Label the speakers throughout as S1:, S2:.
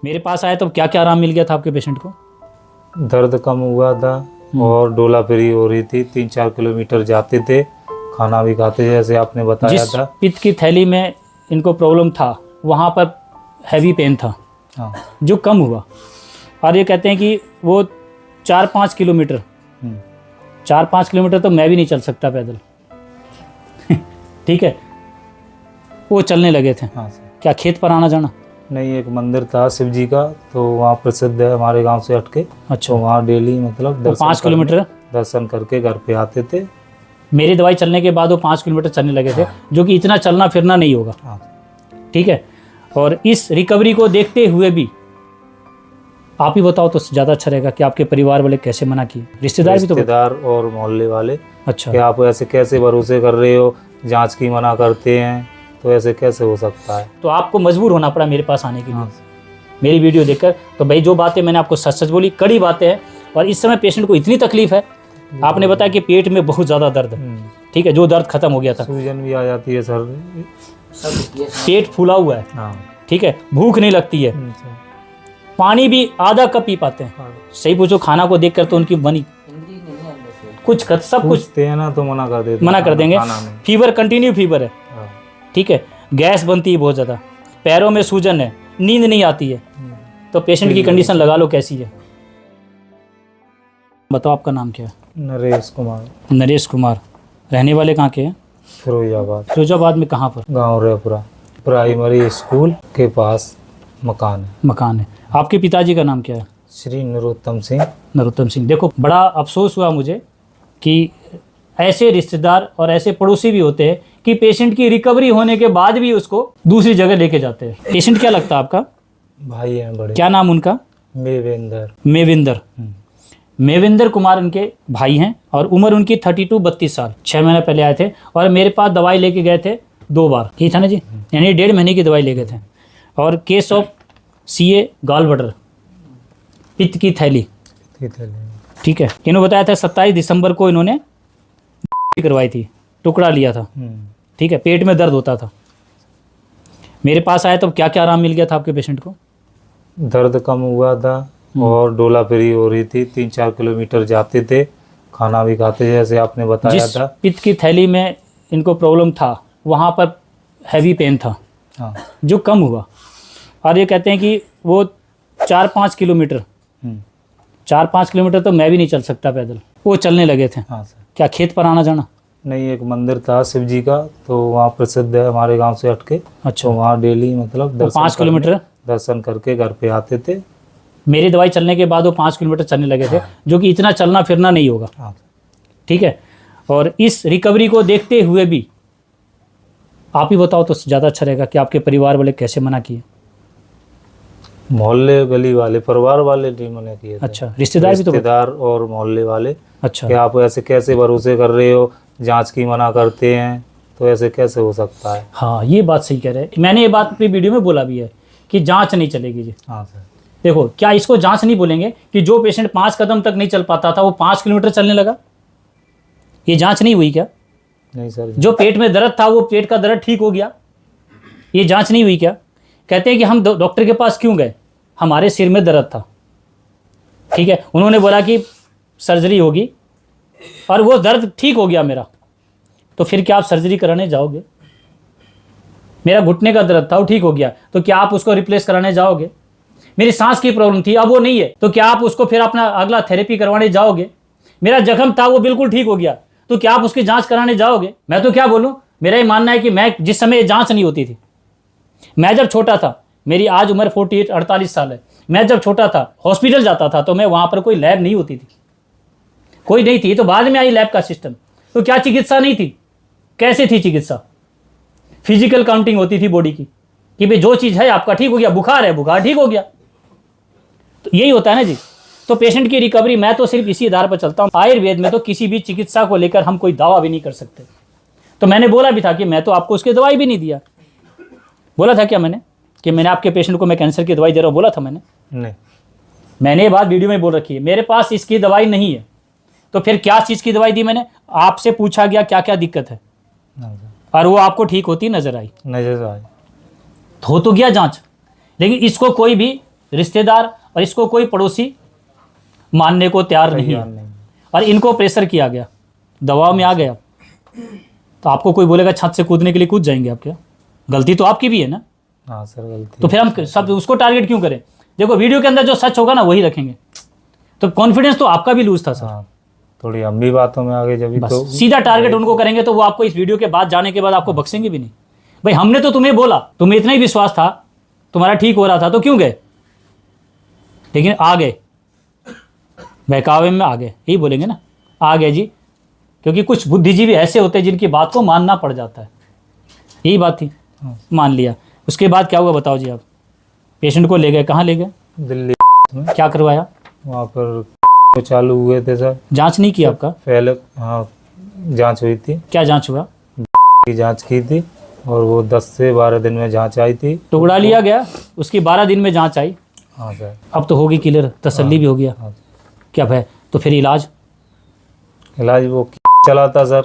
S1: मेरे पास आया तो क्या क्या आराम मिल गया था आपके पेशेंट को?
S2: दर्द कम हुआ था और डोला फ्री हो रही थी। 3-4 किलोमीटर जाते थे, खाना भी खाते थे जैसे आपने बताया
S1: जिस
S2: था।
S1: पित्त की थैली में इनको प्रॉब्लम था वहाँ पर हैवी पेन था,
S2: हाँ।
S1: जो कम हुआ। और ये कहते हैं कि वो 4-5 किलोमीटर 4-5 किलोमीटर तो मैं भी नहीं चल सकता पैदल। ठीक है, वो चलने लगे थे।
S2: हाँ सर।
S1: क्या खेत पर आना जाना?
S2: नहीं, एक मंदिर था शिव जी का, तो वहाँ प्रसिद्ध है हमारे गांव से हटके।
S1: अच्छा,
S2: तो वहाँ डेली मतलब
S1: वो 5 किलोमीटर
S2: दर्शन करके घर पे आते थे।
S1: मेरी दवाई चलने के बाद वो 5 किलोमीटर चलने लगे थे, जो कि इतना चलना फिरना नहीं होगा।
S2: हाँ।
S1: ठीक है, और इस रिकवरी को देखते हुए भी आप ही बताओ तो ज़्यादा अच्छा रहेगा कि आपके परिवार वाले कैसे मना किए? रिश्तेदार भी तो
S2: रिश्तेदार और मोहल्ले वाले।
S1: अच्छा,
S2: कि आप ऐसे कैसे भरोसे कर रहे हो, जांच की मना करते हैं, तो ऐसे कैसे हो सकता है।
S1: तो आपको मजबूर होना पड़ा मेरे पास आने के लिए।
S2: हाँ।
S1: मेरी वीडियो देखकर। तो भाई जो बातें मैंने आपको सच सच बोली, कड़ी बातें हैं। और इस समय पेशेंट को इतनी तकलीफ है, आपने बताया कि पेट में बहुत ज़्यादा दर्द है। ठीक है, जो दर्द खत्म हो गया था,
S2: सूजन भी आ जाती है सर।
S1: पेट फूला हुआ है।
S2: हाँ।
S1: ठीक है, भूख नहीं लगती है, पानी भी आधा कप पी पाते हैं। सही पूछो, खाना को देखकर तो उनकी बनी कुछ सब कुछ
S2: पूछते हैं ना तो मना कर
S1: देंगे। फीवर, कंटिन्यू फीवर है। ठीक है, गैस बनती है बहुत ज़्यादा, पैरों में सूजन है, नींद नहीं आती है। तो पेशेंट की कंडीशन लगा लो कैसी है। बताओ आपका नाम क्या है?
S2: नरेश कुमार।
S1: नरेश कुमार। रहने वाले कहाँ के हैं?
S2: फिरोजाबाद।
S1: फिरोजाबाद में कहाँ पर?
S2: गाँव रेपुरा प्राइमरी स्कूल के पास मकान है।
S1: मकान है। आपके पिताजी का नाम क्या है?
S2: श्री नरोत्तम सिंह।
S1: नरोत्तम सिंह। देखो, बड़ा अफसोस हुआ मुझे कि ऐसे रिश्तेदार और ऐसे पड़ोसी भी होते हैं कि पेशेंट की रिकवरी होने के बाद भी उसको दूसरी जगह लेके जाते हैं। पेशेंट क्या लगता है आपका?
S2: भाई हैं बड़े।
S1: क्या नाम उनका?
S2: मेविंदर।
S1: मेविंदर कुमार उनके भाई हैं और उम्र उनकी 32-32 साल। 6 महीने पहले आए थे और मेरे पास दवाई लेके गए थे 2 बार। ये था ना जी, यानी 1.5 महीने की दवाई ले गए थे। और case of CA gall bladder, पित्त की थैली। ठीक है, इन्होंने बताया था 27 दिसंबर को इन्होंने करवाई थी, टुकड़ा लिया था। ठीक है, पेट में दर्द होता था। मेरे पास आया तो क्या क्या आराम मिल गया था आपके पेशेंट को?
S2: दर्द कम हुआ था और डोला फ्री हो रही थी। 3-4 किलोमीटर जाते थे, खाना भी खाते थे जैसे आपने बताया
S1: जिस
S2: था।
S1: पित्त की थैली में इनको प्रॉब्लम था वहाँ पर हैवी पेन था।
S2: हाँ।
S1: जो कम हुआ। और ये कहते हैं कि वो 4-5 किलोमीटर 4-5 किलोमीटर तो मैं भी नहीं चल सकता पैदल, वो चलने लगे थे।
S2: हाँ सर।
S1: क्या खेत पर आना जाना?
S2: नहीं, एक मंदिर था शिव जी का, तो वहाँ प्रसिद्ध है हमारे गांव से हटके।
S1: अच्छा,
S2: तो वहाँ डेली मतलब
S1: 5 किलोमीटर
S2: दर्शन करके घर पे आते थे।
S1: मेरी दवाई चलने के बाद वो 5 किलोमीटर चलने लगे थे, जो कि इतना चलना फिरना नहीं होगा।
S2: हाँ।
S1: ठीक है, और इस रिकवरी को देखते हुए भी आप ही बताओ तो ज़्यादा अच्छा रहेगा कि आपके परिवार वाले कैसे मना किए?
S2: मोहल्ले गली वाले, परिवार वाले नहीं मना किए थे।
S1: अच्छा, रिश्तेदार भी तो?
S2: रिश्तेदार और मोहल्ले वाले।
S1: अच्छा,
S2: कि आप ऐसे कैसे भरोसे कर रहे हो, जांच की मना करते हैं, तो ऐसे कैसे हो सकता है।
S1: हाँ, ये बात सही कह रहे हैं। मैंने ये बात अपनी वीडियो में बोला भी है कि जांच नहीं चलेगी जी।
S2: हाँ सर।
S1: देखो, क्या इसको जांच नहीं बोलेंगे कि जो पेशेंट 5 कदम तक नहीं चल पाता था वो 5 किलोमीटर चलने लगा? ये जांच नहीं हुई क्या?
S2: नहीं सर।
S1: जो पेट में दर्द था वो पेट का दर्द ठीक हो गया, ये जांच नहीं हुई क्या? कहते हैं कि हम डॉक्टर के पास क्यों गए, हमारे सिर में दर्द था। ठीक है, उन्होंने बोला कि सर्जरी होगी और वो दर्द ठीक हो गया मेरा, तो फिर क्या आप सर्जरी कराने जाओगे? मेरा घुटने का दर्द था वो ठीक हो गया, तो क्या आप उसको रिप्लेस कराने जाओगे? मेरी सांस की प्रॉब्लम थी, अब वो नहीं है, तो क्या आप उसको फिर अपना अगला थेरेपी करवाने जाओगे? मेरा जख्म था वो बिल्कुल ठीक हो गया, तो क्या आप उसकी जांच कराने जाओगे? मैं तो क्या बोलूं, मेरा ये मानना है कि मैं जिस समय जांच नहीं होती थी, मैं जब छोटा था, मेरी आज उम्र 48 साल है, मैं जब छोटा था हॉस्पिटल जाता था तो मैं वहाँ पर कोई लैब नहीं होती थी, कोई नहीं थी, तो बाद में आई लैब का सिस्टम। तो क्या चिकित्सा नहीं थी? कैसे थी चिकित्सा? फिजिकल काउंटिंग होती थी बॉडी की कि भाई जो चीज़ है आपका ठीक हो गया, बुखार है बुखार ठीक हो गया, तो यही होता है ना जी। तो पेशेंट की रिकवरी मैं तो सिर्फ इसी आधार पर चलता हूँ। आयुर्वेद में तो किसी भी चिकित्सा को लेकर हम कोई दावा भी नहीं कर सकते। तो मैंने बोला भी था कि मैं तो आपको उसकी दवाई भी नहीं दिया, बोला था क्या मैंने कि मैंने आपके पेशेंट को मैं कैंसर की दवाई दे रहा हूँ, बोला था मैंने? नहीं, मैंने ये बात वीडियो में बोल रखी है, मेरे पास इसकी दवाई नहीं है। तो फिर क्या चीज़ की दवाई दी मैंने? आपसे पूछा गया क्या क्या दिक्कत है और वो आपको ठीक होती नजर आई, हो तो गया जांच। लेकिन इसको कोई भी रिश्तेदार और इसको कोई पड़ोसी मानने को तैयार नहीं है,
S2: नहीं।
S1: और इनको प्रेशर किया गया, दबाव में आ गया। तो आपको कोई बोलेगा छत से कूदने के लिए कूद जाएंगे आप क्या? गलती तो आपकी भी है ना।
S2: हाँ सर गलती।
S1: तो फिर हम सब उसको टारगेट क्यों करें? देखो वीडियो के अंदर जो सच होगा ना वही रखेंगे। तो कॉन्फिडेंस तो आपका भी लूज था सर।
S2: हाँ थोड़ी हम भी बातों में आगे जब
S1: बस
S2: तो
S1: सीधा टारगेट उनको करेंगे तो वो आपको इस वीडियो के बाद जाने के बाद आपको बख्शेंगे भी नहीं। भाई हमने तो तुम्हें बोला, तुम्हें इतना ही विश्वास था, तुम्हारा ठीक हो रहा था तो क्यों गए? लेकिन आ गए, बहकावे में आ गए, यही बोलेंगे ना, आ गए जी। क्योंकि कुछ बुद्धिजीवी ऐसे होते हैं जिनकी बात को मानना पड़ जाता है। यही बात थी, मान लिया। उसके बाद क्या हुआ बताओ जी? आप पेशेंट को ले गए, कहाँ ले गए?
S2: दिल्ली में।
S1: क्या करवाया?
S2: वहाँ पर तो चालू हुए थे सर।
S1: जांच नहीं की आपका?
S2: पहले हाँ जांच हुई थी,
S1: क्या जांच हुआ?
S2: की जांच की थी और वो 10 से 12 दिन में जांच आई थी।
S1: टुकड़ा लिया गया, उसकी 12 दिन में जांच आई।
S2: हाँ सर।
S1: अब तो होगी क्लियर, तसल्ली भी हो गया।
S2: हाँ।
S1: क्या है? तो फिर इलाज
S2: वो चला था सर,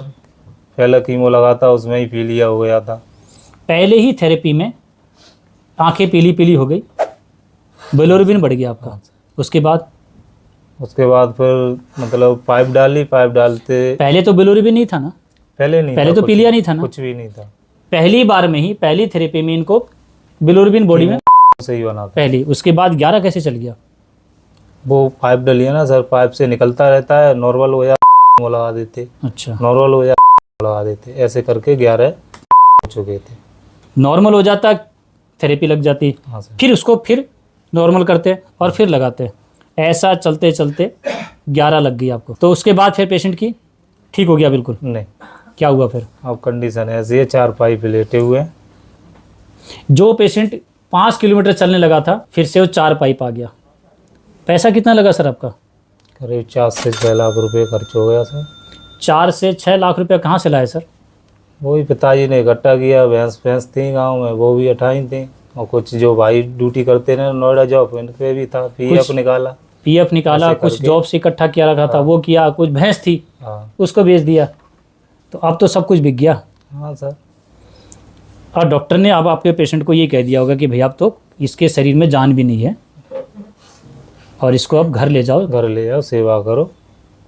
S2: पहले कीमो लगा था, उसमें ही पीलिया हो गया था।
S1: पहले ही थेरेपी में आंखें पीली पीली हो गई, बिलोरुबिन बढ़ गया आपका। उसके बाद
S2: फिर मतलब पाइप डाली, पाइप डालते
S1: पहले तो बिलोरुबिन नहीं था ना,
S2: पहले नहीं
S1: पहले
S2: था,
S1: तो
S2: कुछ-
S1: पीलिया नहीं था ना।
S2: कुछ भी नहीं था।
S1: पहली बार में ही, पहली थेरेपी में इनको बिलोरुबिन बॉडी में
S2: सही बना था।
S1: पहली। उसके बाद 11 कैसे चल गया?
S2: वो पाइप डली है ना सर, पाइप से निकलता रहता है, नॉर्मल हो जाए वो लगा देते,
S1: अच्छा,
S2: नॉर्मल हो जाए लगा देते, ऐसे करके 11 हो चुके थे।
S1: नॉर्मल हो जाता, थेरेपी लग जाती,
S2: हाँ सर।
S1: फिर उसको फिर नॉर्मल करते और फिर लगाते, ऐसा चलते चलते 11 लग गई आपको। तो उसके बाद फिर पेशेंट की ठीक हो गया बिल्कुल?
S2: नहीं,
S1: क्या हुआ फिर?
S2: अब कंडीशन ऐसी है, 4 पाइप लेटे हुए हैं।
S1: जो पेशेंट 5 किलोमीटर चलने लगा था, फिर से वो 4 पाइप आ गया। पैसा कितना लगा सर आपका?
S2: करीब 4 से 6 लाख रुपए खर्च हो गया सर।
S1: 4 से 6 लाख रुपया कहाँ से लाए सर?
S2: वही पिताजी ने इकट्ठा किया, भैंस थी गांव में, वो भी 28 थी, और कुछ जो भाई ड्यूटी करते ना नोएडा जॉब पे भी था, पीएफ निकाला।
S1: पीएफ निकाला,
S2: ऐसे
S1: कुछ
S2: करके।
S1: जॉब से इकट्ठा किया रखा था वो किया, कुछ भैंस थी
S2: हाँ
S1: उसको बेच दिया। तो अब तो सब कुछ बिक गया।
S2: हाँ सर।
S1: और डॉक्टर ने अब आपके पेशेंट को ये कह दिया होगा कि भैया अब तो इसके शरीर में जान भी नहीं है और इसको अब घर ले जाओ,
S2: घर ले जाओ, सेवा करो।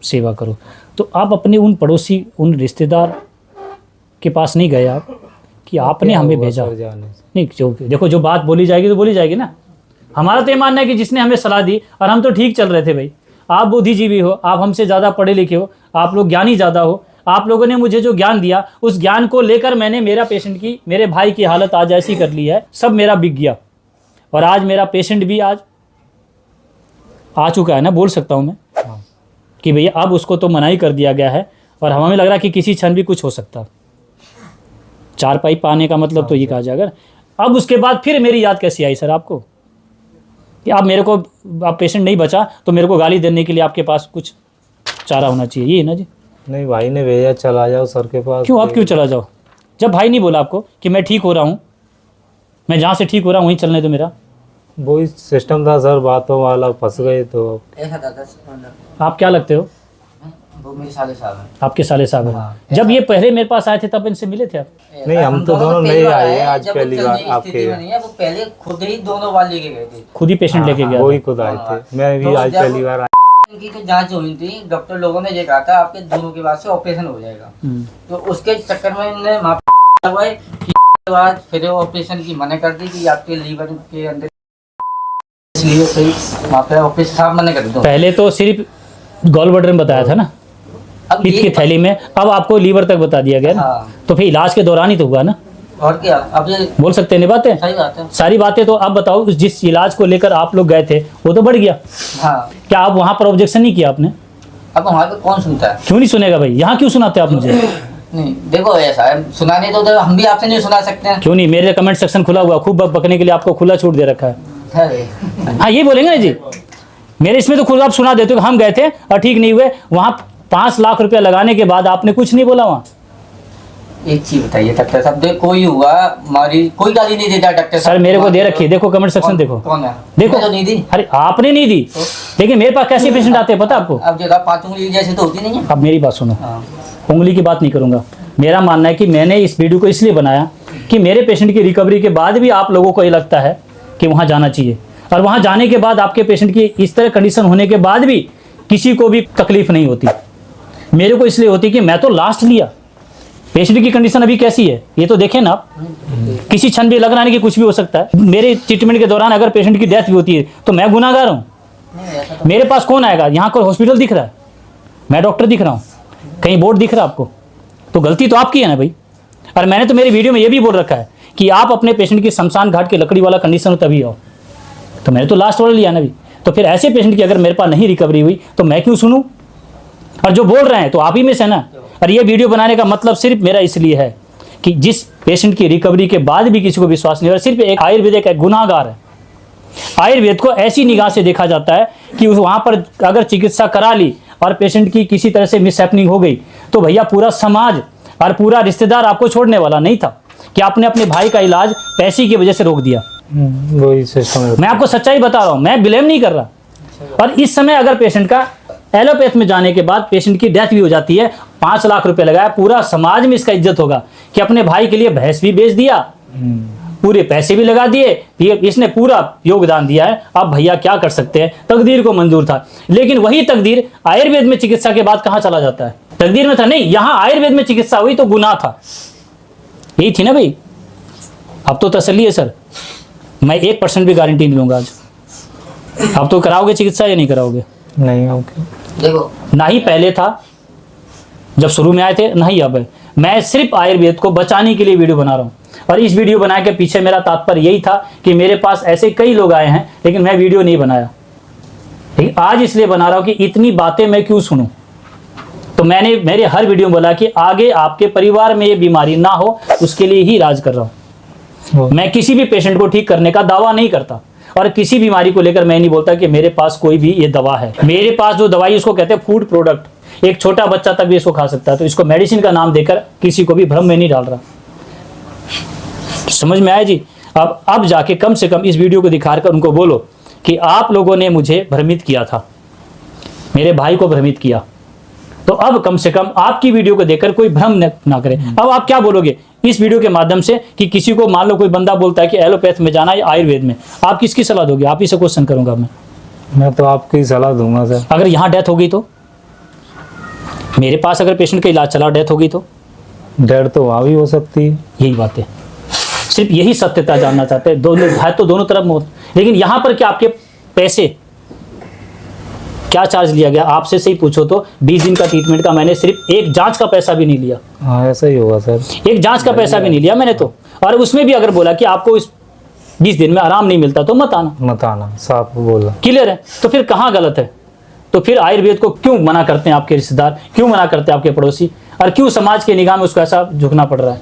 S1: सेवा करो। तो आप अपने उन पड़ोसी, उन रिश्तेदार के पास नहीं गए आप कि आपने
S2: क्या
S1: हमें
S2: हुआ
S1: भेजा?
S2: सर जाने से?
S1: नहीं, जो देखो जो बात बोली जाएगी तो बोली जाएगी ना। हमारा तो ये मानना है कि जिसने हमें सलाह दी और हम तो ठीक चल रहे थे भाई। आप बुद्धिजीवी हो, आप हमसे ज़्यादा पढ़े लिखे हो, आप लोग ज्ञानी ज़्यादा हो, आप लोगों ने मुझे जो ज्ञान दिया उस ज्ञान को लेकर मैंने मेरा पेशेंट की, मेरे भाई की हालत आज ऐसी कर ली है, सब मेरा बिक गया। और आज मेरा पेशेंट भी आज आ चुका है ना, बोल सकता हूँ मैं
S2: हाँ।
S1: कि भैया अब उसको तो मनाही कर दिया गया है और हमें लग रहा है कि किसी क्षण भी कुछ हो सकता। 4 पाइप पाने का मतलब तो ये कहा जाएगा। अब उसके बाद फिर मेरी याद कैसी आई सर आपको कि आप मेरे को, आप पेशेंट नहीं बचा तो मेरे को गाली देने के लिए आपके पास कुछ चारा होना चाहिए, ये है ना जी?
S2: नहीं, भाई ने भेजा चला जाओ सर के पास।
S1: क्यों आप क्यों चला जाओ? जब भाई नहीं बोला आपको कि मैं ठीक हो रहा हूँ, मैं जहाँ से ठीक हो रहा हूँ वहीं चलने दो मेरा?
S2: वही सिस्टम था सर, बातों वाला फंस गए तो।
S3: ऐसा था 10 15
S1: आप क्या लगते हो?
S3: वो मेरे साले साहब हैं।
S1: आपके साले साहब हैं।
S3: हाँ।
S1: जब ये पहले मेरे पास आए थे तब इनसे मिले थे आप?
S2: नहीं, हम तो दोनों
S3: पहली
S2: नए
S3: बार
S2: आए हैं, आज
S3: जब वो
S2: पहली
S3: चलने
S2: बार
S3: की
S2: आपके।
S3: स्थिति में नहीं है, वो पहले खुद ही दोनों बार लेके गए थे।
S1: खुद ही पेशेंट लेके गया
S2: वही
S1: था।
S2: खुद आए
S3: हाँ।
S2: थे, मैं भी
S3: तो
S2: आज
S3: जब-
S2: पहली बार आया।
S3: इनकी तो जांच हुई थी, डॉक्टर लोगों ने ये कहा था आपके दोनों के बाद से ऑपरेशन हो जाएगा। तो उसके चक्कर में इन्होंने वहाँ पे हुआ है कि के बाद फिर ऑपरेशन की मना कर दी कि आपके लीवर के अंदर, इसलिए सही वहाँ पे ऑपरेशन साहब मना कर दो।
S1: पहले तो सिर्फ गॉल ब्लैडर में बताया था ना,
S3: अब
S1: पित्त की
S3: ये
S1: थैली में, अब आपको लीवर तक बता दिया गया ना।
S3: हाँ,
S1: तो फिर इलाज के दौरान ही तो हुआ ना,
S3: और क्या, अब ये
S1: बोल सकते हैं नहीं बातें,
S3: सही बात है।
S1: सारी बातें। तो आप बताओ जिस इलाज को लेकर आप लोग गए थे वो तो बढ़ गया,
S3: हाँ,
S1: क्या आप वहाँ पर ऑब्जेक्शन नहीं किया आपने?
S3: अब हमारे पे कौन सुनता है?
S1: क्यों नहीं सुनेगा भाई? यहाँ क्यों सुनाते आप मुझे?
S3: नहीं देखो ऐसा है, सुनाने तो हम भी आपसे नहीं सुना सकते हैं।
S1: क्यों नहीं? मेरे कमेंट सेक्शन खुला हुआ, खूब बकने के लिए आपको खुला छूट दे रखा है।
S3: अरे,
S1: हाँ ये बोलेंगे ना जी, मेरे इसमें तो खुद आप सुना देते हो कि हम गए थे और ठीक नहीं हुए, वहाँ 5 लाख रुपया लगाने के बाद आपने कुछ नहीं बोला वहाँ?
S3: एक चीज बताइए डॉक्टर साहब, कोई हुआ हमारी कोई गाली नहीं देता डॉक्टर साहब।
S1: सर मेरे को दे रखी है, देखो कमेंट सेक्शन देखो,
S3: कौन है?
S1: देखो।
S3: मैंने तो नहीं दी।
S1: अरे आपने नहीं दी, लेकिन मेरे पास कैसे पेशेंट आते हैं पता आपको?
S3: अब जरा 5 उंगली जैसे तो होती नहीं है।
S1: अब मेरी बात सुनो,
S3: हाँ,
S1: उंगली की बात नहीं करूंगा। मेरा मानना है कि मैंने इस वीडियो को इसलिए बनाया कि मेरे पेशेंट की रिकवरी के बाद भी आप लोगों को ये लगता है कि वहाँ जाना चाहिए। और वहाँ जाने के बाद आपके पेशेंट की इस तरह कंडीशन होने के बाद भी किसी को भी तकलीफ नहीं होती। मेरे को इसलिए होती कि मैं तो लास्ट लिया, पेशेंट की कंडीशन अभी कैसी है ये तो देखें ना आप। किसी क्षण भी लग रहा है कि कुछ भी हो सकता है। मेरे ट्रीटमेंट के दौरान अगर पेशेंट की डेथ भी होती है तो मैं गुनाहगार हूँ। मेरे पास कौन आएगा? यहाँ कोई हॉस्पिटल दिख रहा है, मैं डॉक्टर दिख रहा हूँ, कहीं बोर्ड दिख रहा है आपको, तो गलती तो आपकी है ना भाई। और मैंने तो मेरी वीडियो में ये भी बोल रखा है कि आप अपने पेशेंट की शमशान घाट की लकड़ी वाला कंडीशन हो तभी आओ, तो मैंने तो लास्ट वाला लिया ना अभी। तो फिर ऐसे पेशेंट की अगर मेरे पास नहीं रिकवरी हुई तो मैं क्यों सुनूं? और जो बोल रहे हैं तो आप ही में से ना। और ये वीडियो बनाने का मतलब सिर्फ मेरा इसलिए है कि जिस पेशेंट की रिकवरी के बाद भी किसी को विश्वास नहीं हो रहा, सिर्फ एक आयुर्वेदिक एक गुनाहगार है। आयुर्वेद को ऐसी निगाह से देखा जाता है कि वहाँ पर अगर चिकित्सा करा ली और पेशेंट की किसी तरह से मिसहैपनिंग हो गई तो भैया पूरा समाज और पूरा रिश्तेदार आपको छोड़ने वाला नहीं था कि आपने अपने भाई का इलाज पैसे की वजह से रोक दिया।
S2: वही सिस्टम है।
S1: मैं आपको सच्चाई बता रहा हूँ, मैं ब्लेम नहीं कर रहा। और इस समय अगर पेशेंट का एलोपैथ में जाने के बाद पेशेंट की डेथ भी हो जाती है, 5 लाख रुपए लगाया, पूरा समाज में इसका इज्जत होगा कि अपने भाई के लिए भैंस भी बेच दिया, पूरे पैसे भी लगा दिए, ये इसने पूरा योगदान दिया है। अब भैया क्या कर सकते हैं, तकदीर को मंजूर था। लेकिन वही तकदीर आयुर्वेद में चिकित्सा के बाद कहाँ चला जाता है? तकदीर में था नहीं, यहाँ आयुर्वेद में चिकित्सा हुई तो गुनाह था, यही थी ना भाई। अब तो तसल्ली है सर, मैं 1% भी गारंटी नहीं लूंगा आज। अब तो कराओगे चिकित्सा या नहीं कराओगे?
S2: नहीं ओके।
S3: देखो
S1: ना ही पहले था जब शुरू में आए थे, ना ही अब है। मैं सिर्फ आयुर्वेद को बचाने के लिए वीडियो बना रहा हूँ। और इस वीडियो बनाने के पीछे मेरा तात्पर्य यही था कि मेरे पास ऐसे कई लोग आए हैं लेकिन मैं वीडियो नहीं बनाया। लेकिन आज इसलिए बना रहा हूँ कि इतनी बातें मैं क्यों सुनूं। तो मैंने मेरे हर वीडियो में बोला कि आगे आपके परिवार में ये बीमारी ना हो उसके लिए ही इलाज कर रहा हूँ। मैं किसी भी पेशेंट को ठीक करने का दावा नहीं करता और किसी बीमारी को लेकर मैं नहीं बोलता कि मेरे पास कोई भी ये दवा है। मेरे पास जो दवाई उसको कहते हैं फूड प्रोडक्ट, एक छोटा बच्चा तक भी इसको खा सकता है। तो इसको मेडिसिन का नाम देकर किसी को भी भ्रम में नहीं डाल रहा। समझ में आया जी? अब जाके कम से कम इस वीडियो को दिखाकर उनको बोलो कि आप लोगों ने मुझे भ्रमित किया था, मेरे भाई को भ्रमित किया, तो अब कम से कम आपकी वीडियो को देखकर कोई भ्रम ना करे। अब आप क्या बोलोगे इस वीडियो के माध्यम से कि किसी को मान लो कोई बंदा बोलता है कि एलोपैथ में जाना या आयुर्वेद में, आप किसकी सलाह दोगे? आप ही से क्वेश्चन करूंगा
S2: मैं तो आपकी सलाह दूंगा सर।
S1: अगर यहाँ डेथ हो गई तो, मेरे पास अगर पेशेंट का इलाज चला डेथ हो गई तो
S2: डेथ तो वहाँ भी हो सकती है।
S1: यही बात है, सिर्फ यही सत्यता जानना चाहते हैं। दोनों है तो दोनों तरफ मौत। लेकिन यहाँ पर क्या आपके पैसे क्या चार्ज लिया गया? आपसे सही पूछो तो 20 दिन का ट्रीटमेंट का मैंने सिर्फ एक जांच का पैसा भी नहीं लिया।
S2: हाँ ऐसा ही होगा सर,
S1: एक जांच का पैसा भी नहीं लिया मैंने तो। और उसमें भी अगर बोला कि आपको इस 20 दिन में आराम नहीं मिलता तो मत आना,
S2: साफ बोला,
S1: क्लियर है। तो फिर कहाँ गलत है? तो फिर आयुर्वेद को क्यों मना करते हैं आपके रिश्तेदार, क्यों मना करते हैं आपके पड़ोसी, और क्यों समाज के निगाह में उसको ऐसा झुकना पड़ रहा है?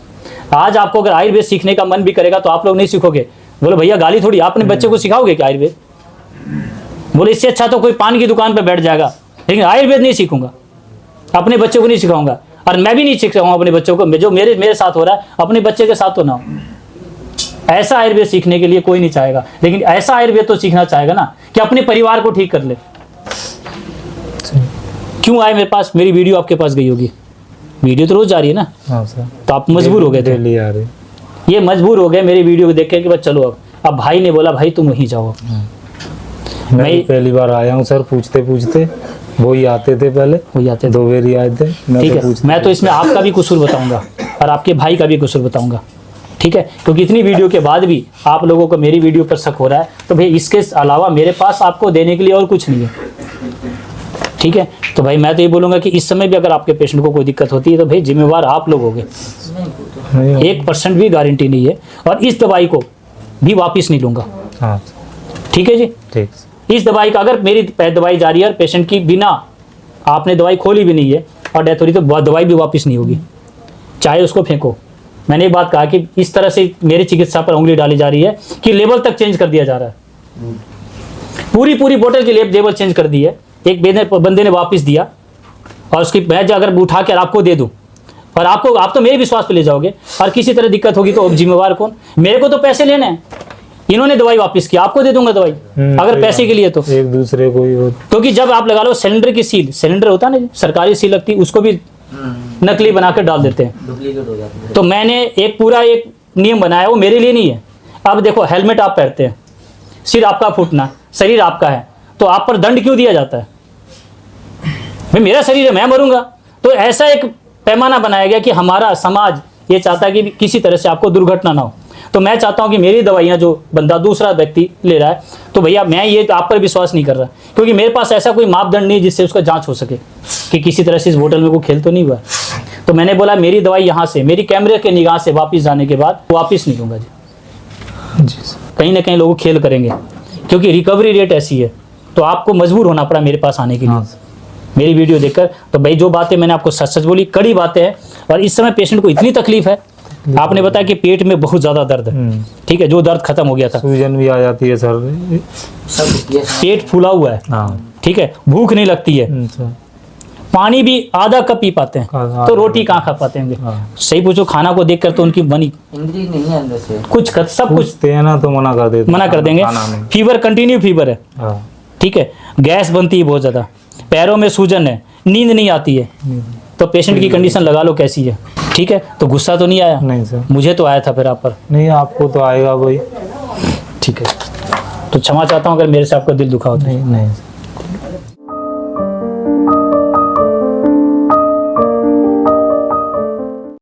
S1: आज आपको अगर आयुर्वेद सीखने का मन भी करेगा तो आप लोग नहीं सीखोगे। बोले भैया गाली थोड़ी, अपने बच्चे को सिखाओगे क्या आयुर्वेद? बोले इससे अच्छा तो कोई पान की दुकान पर बैठ जाएगा, लेकिन आयुर्वेद नहीं सीखूंगा, अपने बच्चों को नहीं सिखाऊंगा। और मैं भी नहीं सिखाऊंगा अपने बच्चों को, जो मेरे साथ हो रहा है अपने बच्चे के साथ तो ना हो। ऐसा आयुर्वेद सीखने के लिए कोई नहीं चाहेगा, लेकिन ऐसा आयुर्वेद तो सीखना चाहेगा ना कि अपने परिवार को ठीक कर ले। क्यों आए मेरे पास? मेरी वीडियो आपके पास गई होगी, वीडियो तो रोज जा रही है ना।
S2: हाँ सर,
S1: तो आप मजबूर हो गए थे, ये मजबूर हो गए मेरी वीडियो को देख के कि बस चलो अब भाई ने बोला भाई तुम वहीं जाओ।
S2: मैं पहली बार आया हूँ सर, पूछते वो ही आते थे, पहले
S1: वही आते थे,
S2: 2 बार ही आए थे।
S1: ठीक है, मैं तो इसमें आपका भी कसूर बताऊंगा और आपके भाई का भी कसूर बताऊंगा, ठीक है? क्योंकि इतनी वीडियो के बाद भी आप लोगों को मेरी वीडियो पर शक हो रहा है, तो भाई इसके अलावा मेरे पास आपको देने के लिए और कुछ नहीं है, ठीक है? तो भाई मैं तो ये बोलूँगा कि इस समय भी अगर आपके पेशेंट को कोई दिक्कत होती है तो भाई जिम्मेवार आप लोग होंगे। 1% भी गारंटी नहीं है। और इस दवाई को भी वापस नहीं लूँगा,
S2: हाँ
S1: ठीक है जी?
S2: ठीक।
S1: इस दवाई का अगर मेरी दवाई जा रही है और पेशेंट की बिना आपने दवाई खोली भी नहीं है और डेथ हो रही तो दवाई भी वापस नहीं होगी, चाहे उसको फेंको। मैंने एक बात कहा कि इस तरह से मेरी चिकित्सा पर उंगली डाली जा रही है कि लेवल तक चेंज कर दिया जा रहा है, पूरी बोतल की लेवल चेंज कर दी है। एक बंदे ने वापस दिया और उसकी मैं अगर उठा कर आपको दे दूं और आप तो मेरे विश्वास पे ले जाओगे और किसी तरह दिक्कत होगी तो अब जिम्मेवार कौन? मेरे को तो पैसे लेने हैं, इन्होंने दवाई वापस की, आपको दे दूंगा दवाई अगर पैसे के लिए तो
S2: एक दूसरे को ही।
S1: क्योंकि जब आप लगा लो सिलेंडर की सील, सिलेंडर होता है ना सरकारी सील लगती, उसको भी नकली बनाकर डाल देते हैं,
S3: डुप्लीकेट हो जाती है।
S1: तो मैंने एक पूरा एक नियम बनाया, वो मेरे लिए नहीं है। अब देखो हेलमेट आप पहनते हैं, सिर आपका फूटना, शरीर आपका है, तो आप पर दंड क्यों दिया जाता है? भाई मेरा शरीर है, मैं मरूंगा। तो ऐसा एक पैमाना बनाया गया कि हमारा समाज ये चाहता है कि किसी तरह से आपको दुर्घटना ना हो। तो मैं चाहता हूं कि मेरी दवाइयां जो बंदा दूसरा व्यक्ति ले रहा है, तो भैया मैं ये आप पर विश्वास नहीं कर रहा, क्योंकि मेरे पास ऐसा कोई मापदंड नहीं जिससे उसका जांच हो सके कि किसी तरह से इस होटल में कोई खेल तो नहीं हुआ। तो मैंने बोला मेरी दवाई यहाँ से, मेरी कैमरे के निगाह से वापिस जाने के बाद वापिस नहीं लूँगा जी। कहीं ना कहीं लोग खेल करेंगे, क्योंकि रिकवरी रेट ऐसी है। तो आपको मजबूर होना पड़ा मेरे पास आने के लिए मेरी वीडियो देखकर। तो भाई जो बातें मैंने आपको सच सच बोली, कड़ी बातें हैं। और इस समय पेशेंट को इतनी तकलीफ है, आपने बताया कि पेट में बहुत ज़्यादा दर्द है, ठीक है, जो दर्द खत्म हो गया था,
S2: सूजन भी आ जाती है सर,
S1: पेट फूला हुआ है,
S2: हाँ
S1: ठीक है, भूख नहीं लगती है, पानी भी आधा कप पी पाते हैं, तो रोटी कहाँ खा पाते होंगे। सही पूछो, खाना को देखकर तो उनकी बनी
S3: इंद्री नहीं है अंदर से,
S1: कुछ सब कुछ
S2: पूछते हैं ना तो मना कर देंगे,
S1: फीवर, कंटिन्यू फीवर है, ठीक है, गैस बनती है बहुत ज़्यादा, पैरों में सूजन है, नींद नहीं आती है। तो पेशेंट की कंडीशन लगा लो कैसी है, ठीक है। तो गुस्सा तो नहीं आया?
S2: नहीं सर,
S1: मुझे तो आया था फिर आप पर।
S2: नहीं आपको तो आएगा भाई,
S1: ठीक है, तो क्षमा चाहता हूँ अगर मेरे से आपका दिल दुखा होता है।
S2: नहीं।